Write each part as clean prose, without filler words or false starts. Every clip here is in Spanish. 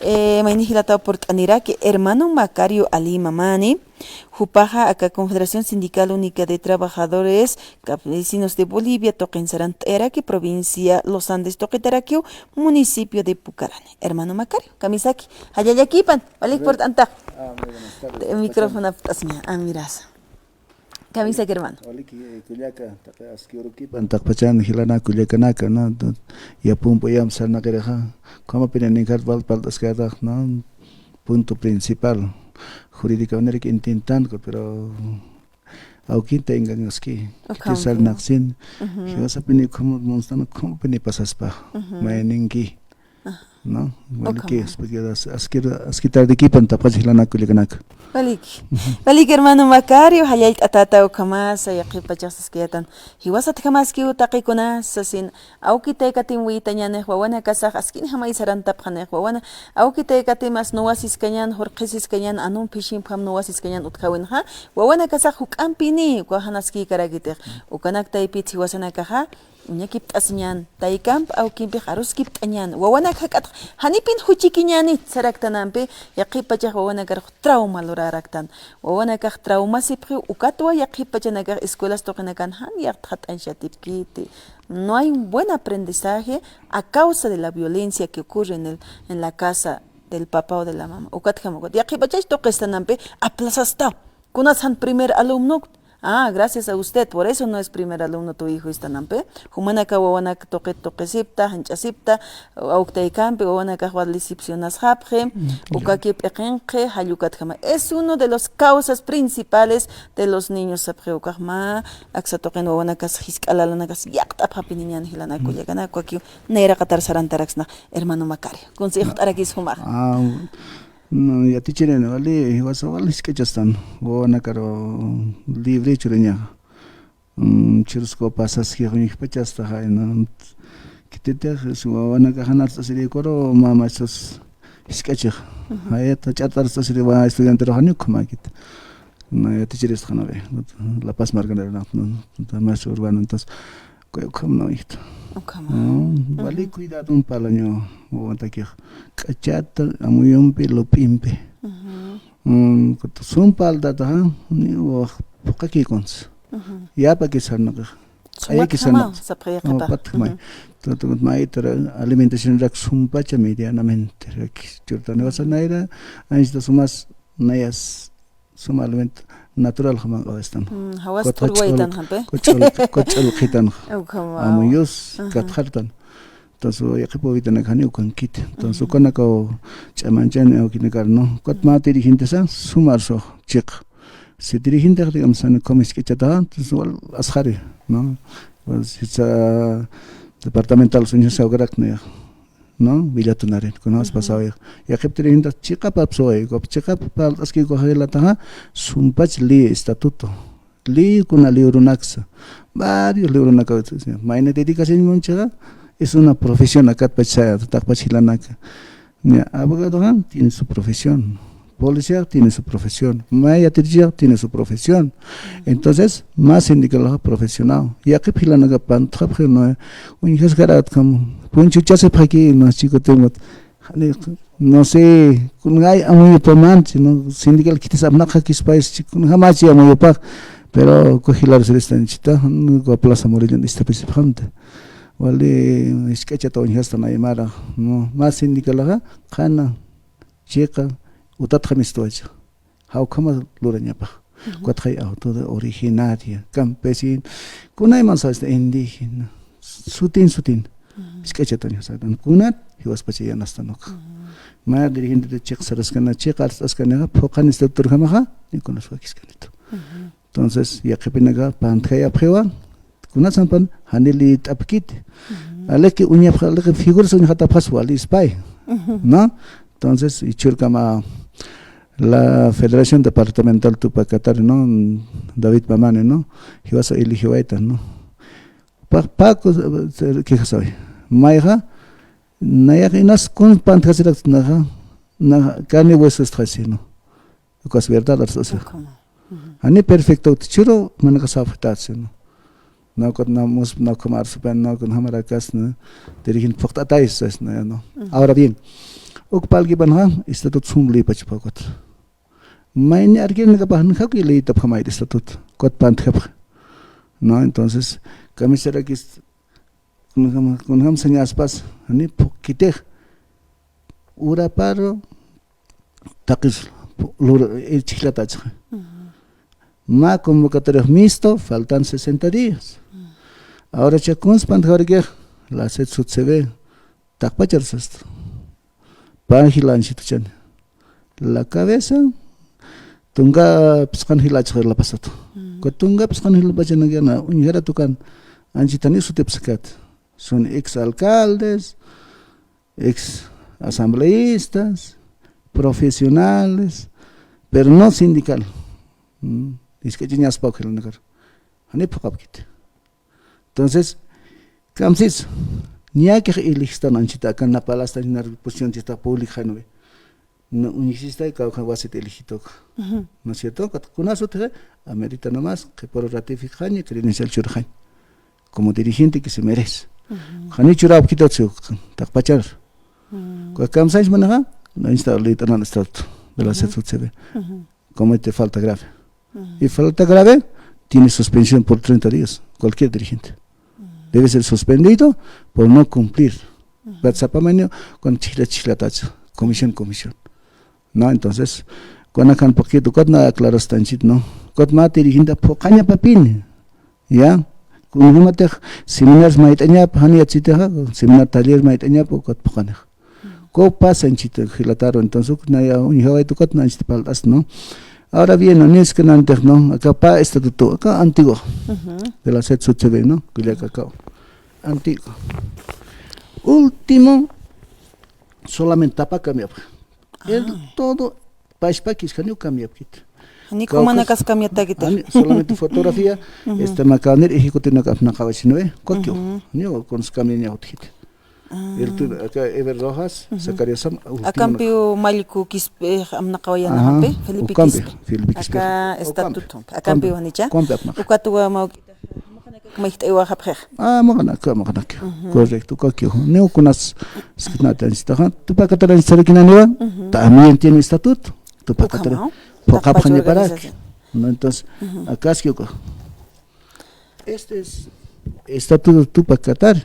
Mainihilata oportunidad que hermano Macario Ali Mamani, Jupaja, acá Confederación Sindical Única de Trabajadores Campesinos de Bolivia, Toquensaran Teraqui, provincia Los Andes, Toquetaraquio, municipio de Pucarane. Hermano Macario, Kamisaki, Hayayakipan, vale importante. El micrófono, miras. Camisa que hermano. Kuliaka, askiurukipan, takpachan, hilana, kuliakanaka, no, ya pumpo yam sarna kereja, como pinenikat valpaltas kada, no, punto principal, jurídicamente que intentan, pero aunque tengan aquí, que sal naxin, que vas a pedir como monstano, como pedir pasas pa, mainingi. No, bueno, que es porque asquitar de equipo, tapas hilana, kuliakanaka. Balik hermano Macario, hayay atata ukamasa yaqipachas kayatan. Hiwasat kamas ki utaqi kunas sasin aukite katim witañane wawana kasaj askin hamay sarantap khane wawana aukite katimas nuwasis kanyan horqisis kanyan anun pishim pham nuwasis kanyan utkawin ha wawana kasaj hukampini kwahanaski karagite ukanak taypi hiwasana kaha Unyakip asnyan, taikam au kimpi harus kip tanyan. Wawana kakat hanipin huchikinyani saraktanampe yaqipachaq wawana kar trauma luraraktan. Wawana kar trauma sipri ukatwa yaqipachanagar escuelas toqinakan han yaqtat anshatipkiti. No hay un buen aprendizaje a causa de la violencia que ocurre en la casa del papá o de la mamá. Ukatjamagot yaqipachach toqestanampe aplazasta. Kunasan primer alumno. Gracias a usted, por eso no es primer alumno tu hijo Istanampe. Humanaka wawanaka toquesipta, hanchasipta, auktaikampe, wawanaka walisipsionas japje, ukakip ekenke, hayukatkama. Es uno de las causas principales de los niños sapje ukakma, aksatoken wawanakas hiskalalanas yaktap hapiniñan hilanako yaganako aquí, neira katar sarantaraxna, hermano Macario. Consejo tarakis humar. No, ya te chirene, vale, vas a valer que ya están, o na caro libre chirenia, chirusco pasas que con pachasta hay, no, que te dejes, o na cajanar esta serie coro, mamá estos sketches, hay esta chatar esta serie va estudiante rojanio como aquí, no, ya te chires janabe, la paz marganera, no, más urbano, entonces, como no esto. Vale, cuidado un palaño o ataque. Cachata, amuyompe, lopimpe. Son palda, ni o poca cons. Ya para que salga. Hay que salga. Todo alimentación rack sumpacha medianamente. Churtane vas a naira, ahí está sumas nayas suma alimento natural jamás o están. Hawas turwaitan hampe. Cochol quitan. Amuyos cathartan. Entonces ya que puedo evitar que no kit. Entonces cuando acabo chamanchan o kinacar no. Cuat mate dirigente sa sumar so check. Si dirigente digamos san comis que chata entonces ashari no. Pues es departamental suño se ograk no Villa Tunaren con has pasado ya que dirigente chica papsoe go chica pal aski go hela ta sumpach li estatuto li con ali urunaxa varios libros na cabeza maine dedicación moncha es una profesión acá pachaya takpachilanaka abogado tiene su profesión, policía tiene su profesión, maya tiene su profesión, entonces más sindical profesional ya que pilanaga pan trabajé no un garat como punchucha se paqui no chico tengo no sé con hay muy poman sino sindical que te sabna que país con jamás ya muy pa pero cogilar se está en chita no plaza morillón está principalmente vale es que chato en esta naimara no más sindical kana checa utat khamistoja how come loranya pa cuatro auto de originaria campesino kunai man sa indígena sutin es que chato en esta kunat hiwas pachiya nastanok ma dirigente de check saraskana check askana pokan instructor khamaha ni konas wakiskanito entonces ya que penaga pantaya prewa kunat sampan hanili tapkit aleki unya phalek figura son hata paswali spy no entonces y churkama la Federación Departamental Tupac no David Mamane no hiwas eligió esta no Paco que sabe maiha nayaginas con pantasirax na carne hueso estrasino es verdad la cosa ani perfecto churo manaka saftatsino no con namos no comer super no con hamara cas no dirigen portatais no ahora bien ukpalki banha estatut sumli pachpakot maine arkin ka pahan khaki le tap khamai estatut kot pant khap no entonces camisera que con señas pas ani kite ura paro takis el chiclata ma convocatorio mixto faltan 60 días ahora chakuns pant kharge la set sut se ve takpachar sast pa hilan chituchan la cabeza tunga pskan hilach la pasato ko tunga pskan hil bachana gana unjera tukan anchitani sutep sakat son ex alcaldes ex asambleístas profesionales pero no sindical es que ya spok el nagar ani phakap kit entonces kamsis nia que elistan anchita kan na palasta na posición chita pública no no existe que wasit eligito no es cierto con eso te amerita nomás que por ratificar ni credencial churjan como dirigente que se merece khani churab kitotsu takpachar ko kamsais managa no está lita no está de la CCB comete falta grave y falta grave tiene suspensión por 30 días cualquier dirigente debe ser suspendido por no cumplir Batsapamenio con chilatacho comisión no entonces con akan poquito con nada claro stanchit no con mate dirigente pokaña papin ya con mate seminars maitanya hani achita seminar taller maitanya pokot pokana ko pasan chita gilataro entonces na ya unjawai tu kot na chipaltas no ahora bien no es que no antes no acá pa estatuto acá antiguo de la CCB no que le cacao antiguo último solamente tapa cambiaba el todo país que no cambiaba ni como na kas cambiata kita solamente fotografía este macaner ejecutivo na cabecino coquio ni con camiones autit el tu acá Ever Rojas sacaría sam acampio maliku kispe amna qawayana hampe Felipe Quispe acá estatuto acampio hanicha ukatuwa mauquita maihtawa hapre magana correcto coquio no conas sknata instaha tu pa catara instarekinaniwa también tiene estatuto tu pa catara por para no entonces acá es que este es estatuto tu pa catar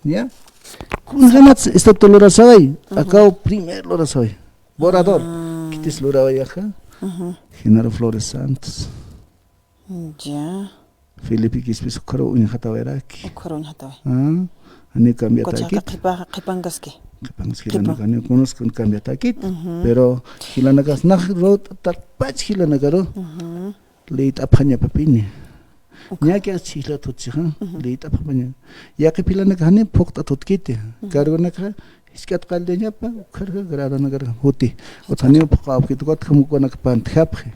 ya con ganas estatuto lo rasai acá primer lo rasai borrador quites lo rasai acá Genaro Flores Santos ya Felipe Quispe sukaro unya hatawera ki ukaro unya hatawe ani cambia taki qipangaski no conozco cambia taki pero hilanagas nach rot tapach hilanagaro leit aphanya papini nya que chila tutcha leit aphanya ya que pilanaga hani phokta tutkite kargona ka iskat qaldeña pa karga grada nagar hoti othani phaqab ki tukot khumukona ka pan thapre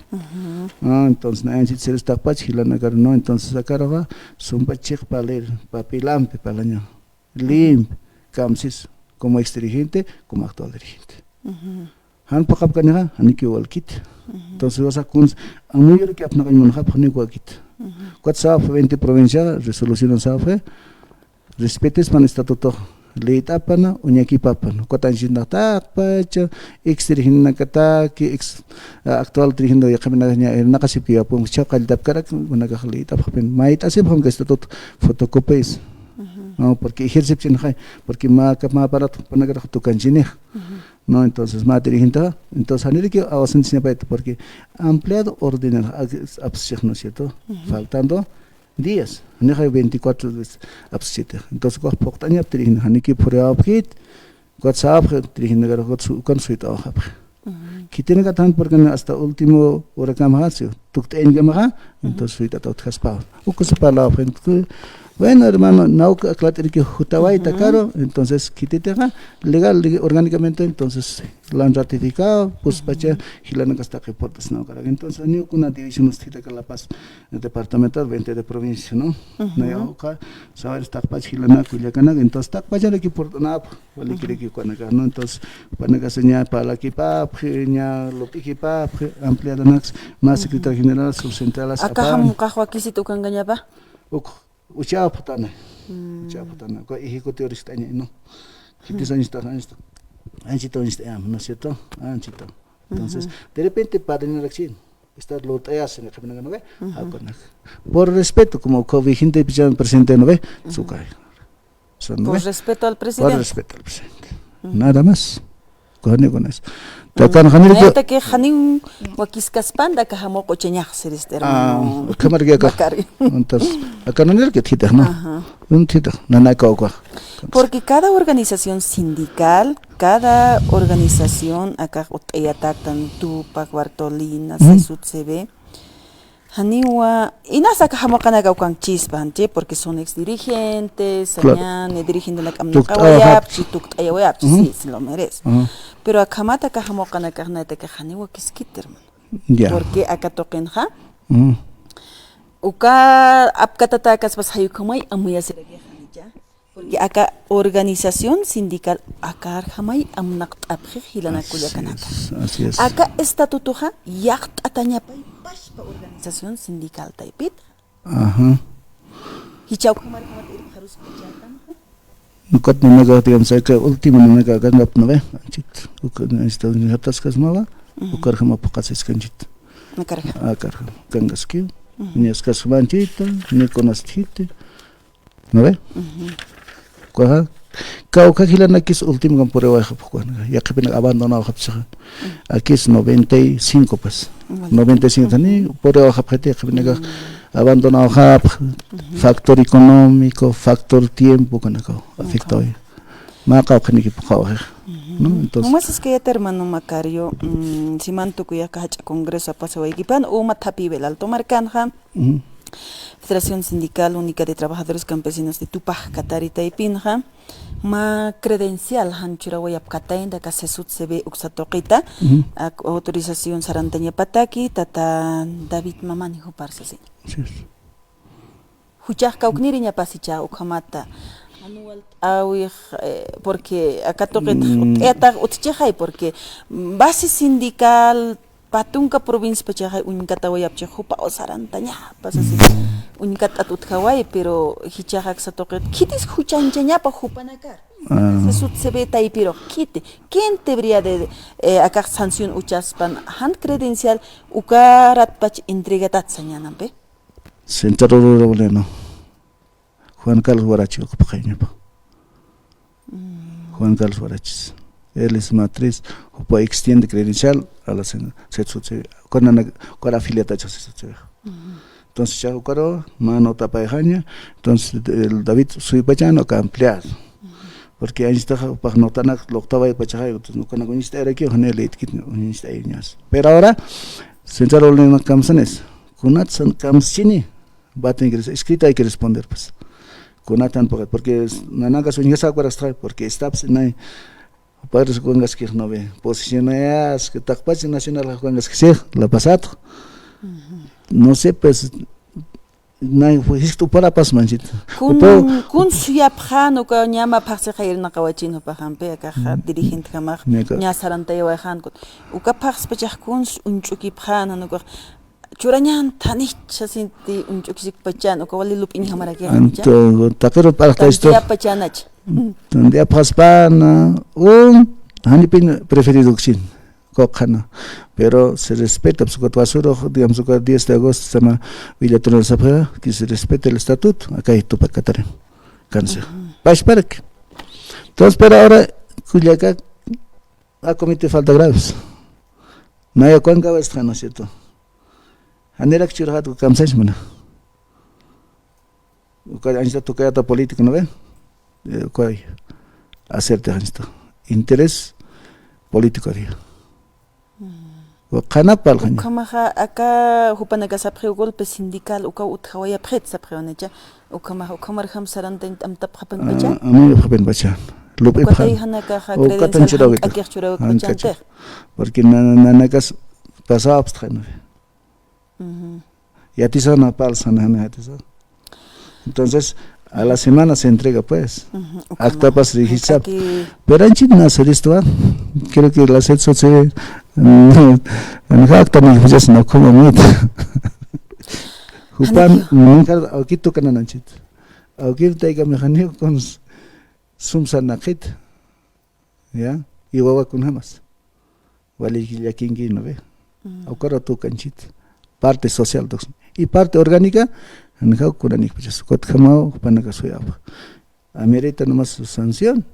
entonces na anchi seres tapach hilanagar no entonces sacarava sumpachik paler papilampe palaño limp camsis como ex dirigente como actual dirigente han phaqab kanaga hani ki walkit entonces vas a kun amuyur ki apna kan manhab hani walkit quat sa 20 provincia resolución sa respetes pan estatuto leita pana unyaki papano kotan jinda takpacha ex dirigente kata ki ex actual dirigente ya kamina nya nakasipi apong chakal dap karak unaga leita papen mait asip hom estatuto fotocopies no porque ejerce hay porque ma para panagar tu canchine no entonces ma dirigente entonces haniri que ausencia porque empleado ordinario absech no cierto faltando días no hay 24 absech entonces ko poktaña dirigente haniki pura abkit WhatsApp dirigente gar con suite auch que tiene que tan porque hasta último hora camacio tukten gamaga entonces suite tot haspa o cosa para bueno hermano nauka clater que jutawai caro entonces quitete legal orgánicamente entonces lo han ratificado pues pacha hilana hasta que portas no cara entonces ni una división estita que la paz departamental 20 de provincia no no ka saber esta pacha hilana kuliakana entonces ta pacha le que portona wali quiere que cuando no entonces para señal para la equipa nya lo que equipa ampliada más secretario general subcentrales acá ham kahwa kisi tu kan ganyaba ucha putana ko ejecutivo ristanya no Hitis anchito, ¿no es cierto? Anchito. Entonces, de repente para tener acción, estar lo que hacen, ¿no ve? Por respeto, como COVID gente presente, ¿no ve? Por respeto al presidente. Por respeto al presidente. Nada más. Con eso. Neta que hanin wakiscaspanda kahamo cocheñaj seres hermano. Cámara acá. Entonces, acá no es que tita, ¿no? Un tita, no hay cauca. Porque cada organización sindical, cada organización acá utayatatan Tupac, Bartolina, Sesut CB, Haniwa, y nasa kahamo kanagaw kang chispanche, porque son ex dirigentes, sañan, dirigente de la Kamnakawayap, Chituk Ayawayap, sí, se lo merece. Pero acá mata kahamo kanagagnata kahaniwa kiskiterman. Porque acá toquen uka apkatatakas pas hayukamay amuya seragya hanija. Porque acá organización sindical acá jamay amnak apje hilanakuya kanaka. Así es. Acá estatutuja yacht atañapay paspa organización sindical taipit. Ajá. Hichau kamar kamar irharus kachatan. Nukat no mega digamos que último no mega ganap no ve. Chit. Esto ni hatas kasmala. Ukar hama pakas kanjit. Nakarga. Akar kangaski. Ni eskas manchita, ni conastite. ¿No ve? Coja. Cauca gilana que es último que por debajo, ya que viene abandonado, aquí es 95 pues, 95 tani por debajo que viene abandonado, factor económico, factor tiempo que no afecta hoy, más cauca ni que puja, ¿no? Entonces, más es que ya te hermano Macario, si manto que ya cacha congreso pasó equipan o matapi el alto marcanja. Federación Sindical Única de Trabajadores Campesinos de Tupac, Catarita y Pinja, ma credencial hanchura wayap katayn da kasesut sebe uksatoqita, autorización Sarantaña Pataki, tata David Mamani huparsasi. Huchaj kaukniriña pasicha ukhamata. Anual awih porque acá toqet eta utchejay porque base sindical patunka provincia pachajay unkata wayapche hupa o Sarantaña pasasi. Unikata tutkaway pero hichajak satoqet kitis huchanchañapa hupanakar. Sesut sebe taipiro kite. ¿Quién debería de acá sanción uchaspan hand credencial ukarat pach entregatat sañanampe? Centro Robleno. Juan Carlos Guarachi okupajayñapa. Juan Carlos Guarachis. Él es matriz, o extiende credencial a la sesut con afiliata sesut. Entonces ya ucaro mano tapajaña, entonces el David soy pachano que ampliar. Porque ahí está para notar lo octava de pachaja, entonces no con algún era aquí o en el etkit un instaiñas. Pero ahora central en camsanes, kunat san camsini, baten escrita hay que responder pues. Kunatan porque nanaga su ingesa para extraer porque está en padres con gas que no ve posiciones que takpach nacional con gas que sea la pasado. No sé, pues, no fue para pas manchit. Kun suyaphan uka nyama paxe khair na kawachin pa hampe ka dirigente kamar nya sarantay wa khan ko uka pax pachah kun unchuki phan no ko churañan tanich chasinti unchukisik pachan uka wali lup ini hamara ke anto takero para esto ya pachanach donde paspana hanipin preferido xin Kokana, pero se respeta, digamos, el 10 de agosto se llama Villa Tonal Zapata, que se respeta el estatuto, acá hay Tupac Catarina, cáncer. Paispark. Entonces, pero ahora, Cuyaca ha cometido falta graves. No hay cuánca va a estar, ¿no es cierto? Anera que churra tu camsas, mana. Uka anista tu kaya político, ¿no ve? Cuál hacerte anista. Interés político haría. Kanapal kan. Ukamaha aka hupanaga sapre golpe sindical uka uthawaya pret sapre onecha ukamaha ukamar ham saranten am taphapan bacha ami hapen bacha lupe phan ukatan chiraw akir porque nanakas pasaba abstrano ya tisana palsana hatisa entonces a la semana se entrega pues acta pas registra pero en China hacer esto creo que la sexo se en acta me pues no como mucho Jupan nunca aquí tocan anchit aquí te diga mejanico con sumsa nakit ya y wawakunamas walikillakinki no ve awkara tukanchita parte social y parte orgánica anjau kuranik pues kotkamao panaka suyapa amerita nomás su sanción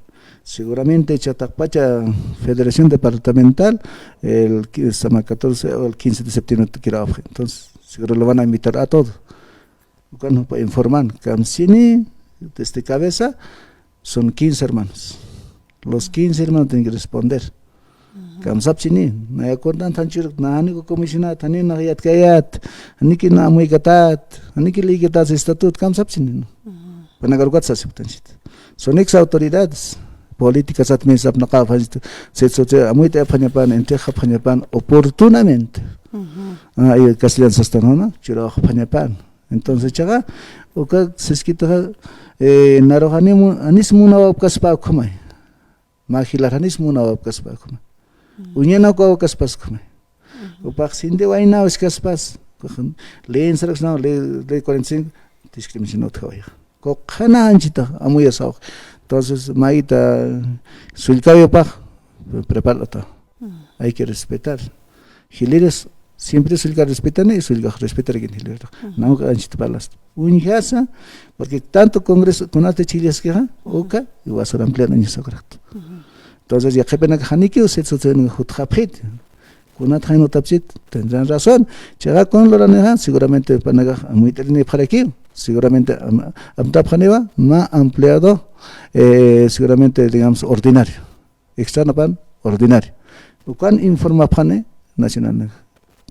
seguramente Chatakpacha Federación Departamental el 14 o el 15 de septiembre entonces seguro lo van a invitar a todo cuando para informar Kamsini desde cabeza son 15 hermanos los 15 hermanos tienen que responder Kamsapchini na yakordan tanchur na aniko comisiona tanin na yat kayat aniki na muy gatat aniki ligatat estatut Kamsapchini panagargat sasiptanchit son ex autoridades políticas administrativas na kafanchit se amuita phanyapan enteja phanyapan oportunamente ay castellano sastano chiro phanyapan entonces chaga oka seskita narohanimu anismu na wapkaspa khumai mahilarhanismu na wapkaspa khumai uñana ko kaspas khumai upak sinde waina kaspas leen selection le 45 discriminación no thawaya ko khana anchita amuya saw entonces maita sulkayo pa prepárate hay que respetar gileres siempre sulka respetan y sulka respetar quien gileres no anchita palas uñasa porque tanto congreso con ate chiles que oka y va a ser ampliado en ese correcto entonces ya que pena que haniki usted sostiene jutjapit con ate no tapsit tendrán razón llega con lo raneja seguramente panaga muy terni para aquí seguramente amtaphaneva ma ampliado seguramente digamos ordinario externo pan ordinario ukan informa phane nacional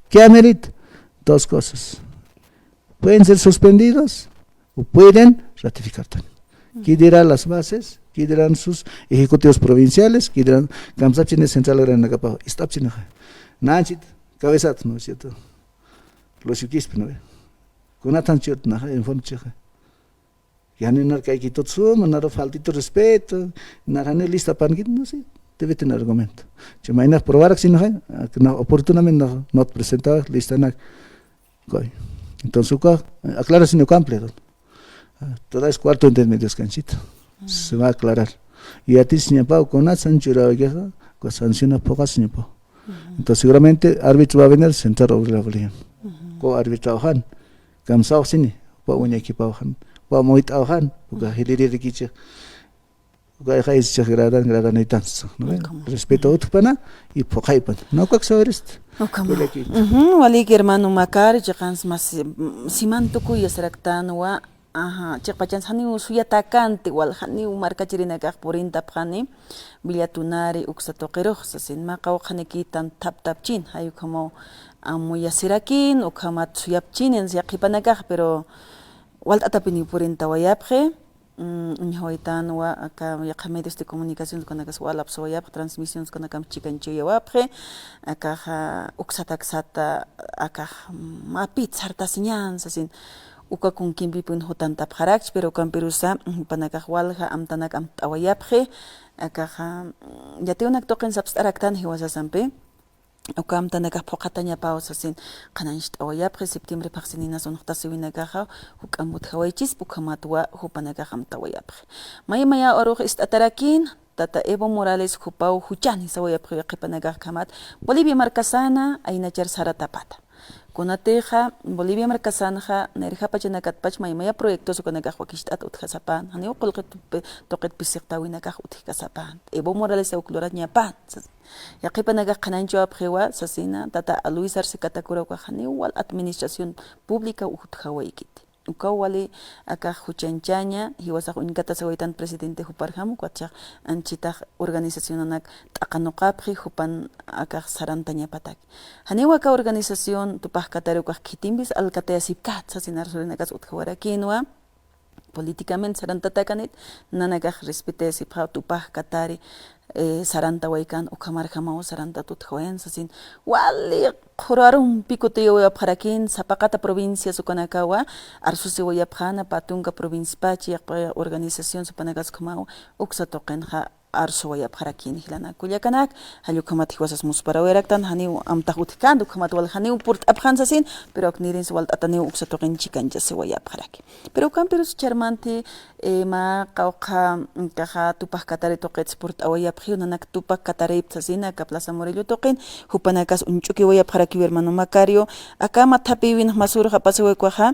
¿qué amerita? Dos cosas pueden ser suspendidos o pueden ratificar también ¿qué dirán las bases? ¿qué dirán sus ejecutivos provinciales? ¿qué dirán Kamsapchine central gran nagapa istapchine nanchit cabezat no es cierto los yukis no kunatan chut na informe yani nar kai kitotsu manaro faltito respeto narane lista pangit no sé debe tener argumento chamaina probar si no oportunamente no presentaba lista na entonces aclara si no cumple toda es cuarto intermedio canchita se va a aclarar y a ti señapa con una sanchura con sanciona pocas señapa entonces seguramente árbitro va a venir sentar sobre la bolilla co árbitro han kamsao sini pa unya kipahan pa moit auhan uga hiliri rikiche uga khais chagradan gradan itans respeto utpana y pokaipan no kaksaverist waliki hermano Makar chaqans mas simantuku yasraktanwa chiqpachans hani suyatakanti wal hani markachirinakaq purinta phani billatunari uksatoqiruq sasin maqaw khanikitan taptapchin hayu como amuyasirakin ukamat suyapchin en yaqipanakaq pero walt'atapini purinta wayapqi ñawaytan wa acá yaqa medios de comunicación kunakas walapsa wayapq transmisiones kunakam chikanchu yawapqi acá uksataksata acá mapit sartasiñan sasin uka kun kimpipun hutanta pharakch pero kampirusa panakaq walqa amtanak amt'awayapqi acá yatiunak toqin sapstaraktan hiwasasanpi uka amtanakaq phuqatañapaw sasin qananchit awayapqi septiembre paqsinina sunuqtasiwinakaqa hukamut hawaychis ukamatwa hupanakaq amtawayapqi maya oruq istatarakin tata Evo Morales hupaw huchani sawayapqi yaqipanakaq kamat Bolivia markasana aynachar saratapata kunateja Bolivia markasanja nerjapachanakatpach maya proyectos ukanakaq wakishtat utjasapan hani uqulqit toqit pisiqtawinakaq utjikasapan Evo Morales awklurat ñapan yaqipanakaq qananchuapqiwa sasina tata Luis Arce Katakurawqa hani wal administración pública utjawaykit ukawali akaq huchanchaña hiwasaq unkata sawaytan presidente huparhamu quachaq anchitaq organizacionanak t'aqanuqapqi hupan akaq sarantañapatak hani waka organización tupaq katarukaq kitimbis alcaldía sipkat sasinar surinakas uthawarakinwa políticamente sarantatakanit nanakaq respete sipqa tupaq katari saranta waykan ukamarjamaw saranta tuthawayan sasin wali qurarum pikuti wayapqarakin sapaqata provincia sukanakawa arsusi wayapqana patunka provincia pachi organización supanakas kumaw uksa toqenja arso wayap harakin hilana kullakanak hallu kamati wasas musparaweraktan haniu amta utkandu kamat wal haniu purt abhansasin pero aknirin wal ataniu uksatoqin chikancha se wayap haraki pero camperos charmanti ma qawqa kaha tupak katare toqets purt awayap hiunanak tupak katare ipsasina ka Plaza Morillo toqin hupanakas unchuki wayap haraki hermano Macario acá matapiwin masur hapasewe kwaha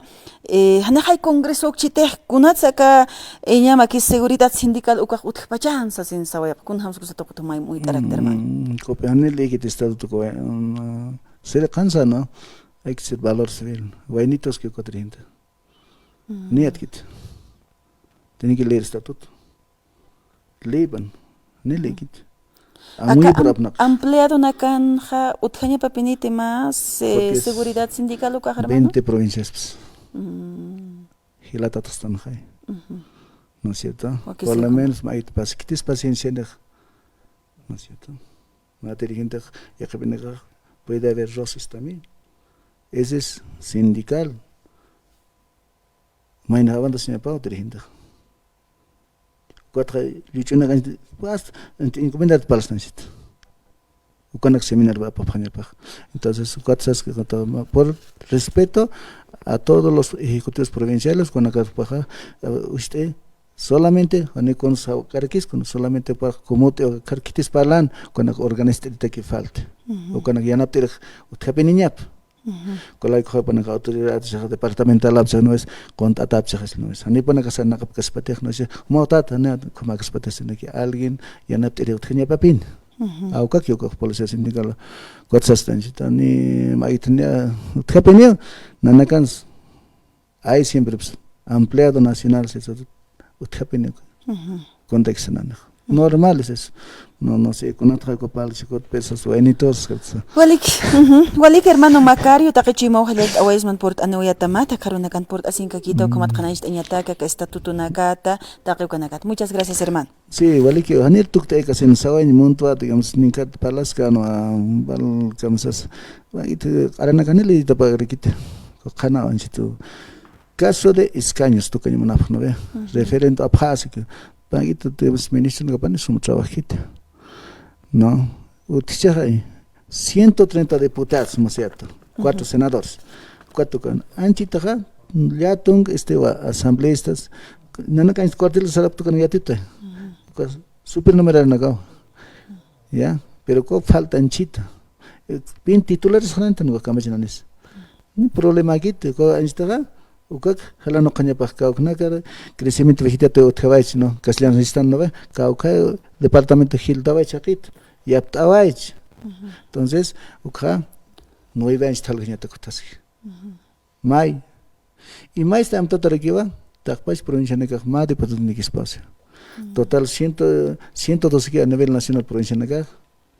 hanahay congreso chiteh kunatsaka llama que seguridad sindical ukaq utqpachansa sin sawayap kun hamsku toqtumay muy carácter man copiane ley que te está tocó ser cansa no hay que ser valor civil vainitos que cotrinta ni atkit tiene que leer estatuto leiban ni leikit muy brabnak empleado nakan ja utkhanya papinite más seguridad sindical ukaq hermano 20 provincias hilata tostan hay ¿no es cierto? Por lo menos me quites paciencia, ¿no es cierto? Materia gente ya que viene puede haber roces también. Ese es sindical. Main haban de señor Pau gente. Cuatro luchona gente pues encomendar para las naciones. Ucanak seminar va para pañar paja. Entonces cuatro que por respeto a todos los ejecutivos provinciales con acá paja usted solamente con solamente para como te carquites palan con organizarte que falte o con ya no te uthape niñap con la que para autoridad departamental no es contratar no es ni para casar na caspate no es motat na como caspate que alguien ya no te uthania papin au ka kyo policía sindical cosas tan ni maitnia uthape ni nanakan hay siempre empleado nacional se uthapen contexto normal es eso no sé con otra copal chicot pesos buenitos walik hermano Macario taqichimo halet awaisman port anoyatama takarunakan port asinka quito komat qanaish tañataka ka estatuto nakata taqiukanakat muchas gracias hermano sí walik hanir tukte ka sen sawain montua digamos ninkat palaska no bal kamsas arana kaneli tapagrekite qana anchitu caso de escaños tú que no ve referente a paz que paguito de ministro de campaña su trabajito no utichai 130 diputados no cierto 4 senadores 4 con anchita ya tung asambleístas nana kan cuartel sarap tu kan yatito super numeral nagao ya pero co falta anchita 20 titulares gente no camachinanes ni problema aquí co anchita ukak halano kanya pakka uknakar crecimiento vegetativo thawaich no castellano están no ve kauka departamento gil tawai chaqit yap tawai entonces ukha no iba a instalar ganya takutas mai y mais tam totorikiwa takpais provincia nekak ma de patnik espacio total 112 que a nivel nacional provincia nekak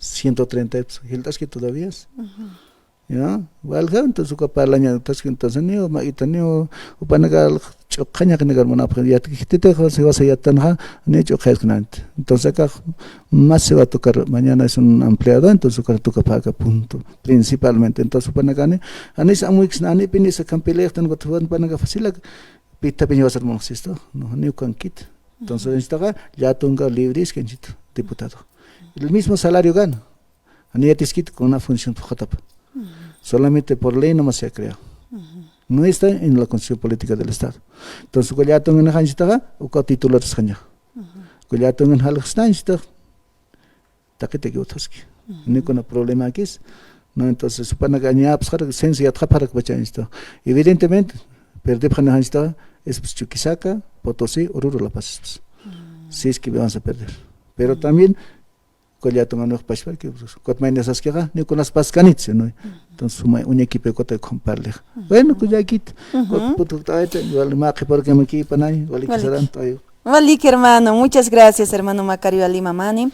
130 giltas que todavía es ya valga entonces uka parlanya entonces niyo maitaniyo upanagal chokanya kanagar manapre ya kitete se va a yatan ha ne chokhes knant entonces acá más se va a tocar mañana es un empleado entonces toca paga punto principalmente entonces upanagane anis amuix nani pinis campelech tan gotwan panaga facila pita piño va a ser monxisto no ni ukan kit entonces está ya tunga libres que diputado el mismo salario gana ani atiskit con una función fotap solamente por ley no más se ha creado. No está en la Constitución Política del Estado. Entonces, cuando ya tengo una hanchita, o que titular es hancha. Cuando ya tengo un halxtanchita, taquete que otras que. No hay problema aquí. No, entonces, supone que ya pues para senso ya para que vaya esto. Evidentemente, perder para hanchita es pues Chuquisaca, Potosí, Oruro, La Paz. Si es que vamos a perder. Pero también cuando ya tengo unos países que cuando me nesas que ni con las pascanits, ¿no? Entonces un equipo que te comparle. Bueno, pues ya quit. Puto taete, igual más que porque me equipan ahí, igual que serán todo. Valik hermano, muchas gracias hermano Macario Ali Mamani.